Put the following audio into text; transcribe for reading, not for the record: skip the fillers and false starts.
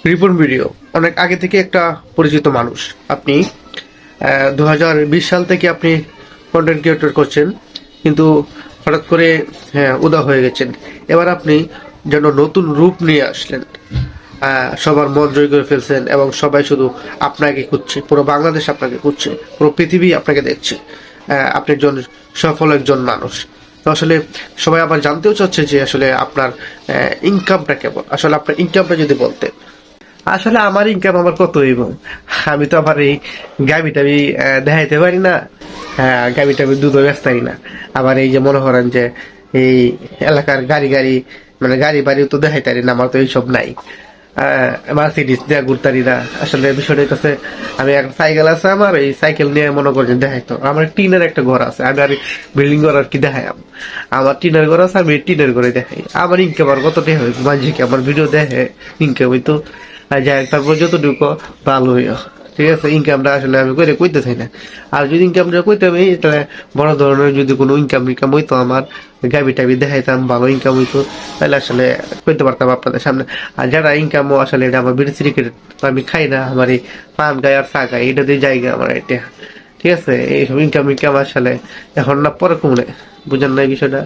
Ripon video অনেক আগে থেকে একটা পরিচিত মানুষ। আপনি 2020 সাল থেকে আপনি কন্টেন্ট ক্রিয়েটর করছেন, কিন্তু হঠাৎ করে উদা হয়ে গেছেন। এবার আপনি যেন নতুন রূপ নিয়ে আসলেন, সবার মন জয় করে ফেলছেন এবং সবাই শুধু আপনাকে খুঁজছে, পুরো বাংলাদেশ আপনাকে খুঁজছে, পুরো পৃথিবী আপনাকে দেখছে। আপনি একজন সফল একজন মানুষ। তো আসলে সবাই আবার জানতেও চাচ্ছে যে আসলে আপনার ইনকামটা কেমন। আসলে আপনার ইনকামটা যদি বলতেন। আসলে আমার ইনকাম আমার কত হইব, আমি তো আবার এই গাবি টাবি দেখাইতে পারি না। হ্যাঁ, গাবি টাবি দুধও বেচতে পারি না। আবার এই যে মনে করেন যে এই এলাকার গাড়ি গাড়ি মানে গাড়ি বাড়িও তো দেখাইতে পারি না, আমার তো এইসব নাই। মার্সিডিস দিয়ে ঘুরতারি না। আসলে বিষয়টা হচ্ছে, আমি একটা সাইকেল আছে আমার, এই সাইকেল নিয়ে মনে করছেন দেখাইতো। আমার টিনের একটা ঘর আছে, আমি আর বিল্ডিং ঘর আর কি দেখাই। আমার টিনের ঘর আছে, আমি টিনের ঘরে দেখাই। আমার ইনকাম আর কত টাকা হইব, মানুষ কি আমার ভিডিও দেখে ইনকাম হইতো। যাই তারপর যতটুকু ভালো হইও, ঠিক আছে। ইনকামটা আসলে আমি করে কইতে চাই না। আর যদি ইনকামটা কইতে আমি, তাহলে বড় ধরনের যদি কোনো ইনকাম হইতো, আমার গাবি টাবি দেখাইতাম, ভালো ইনকাম হইতো, তাহলে আসলে কইতে পারতাম আপনাদের সামনে। আর যারা ইনকামও আসলে এটা আমার বিড়ি সিরিকেট আমি খাই না, আমার এই পান গায়ে আর চা গায়ে এটা দিয়ে জায়গা আমার এটা, ঠিক আছে। এইসব ইনকাম আসলে এখন না, পরে কমলে বুঝেন না এই বিষয়টা।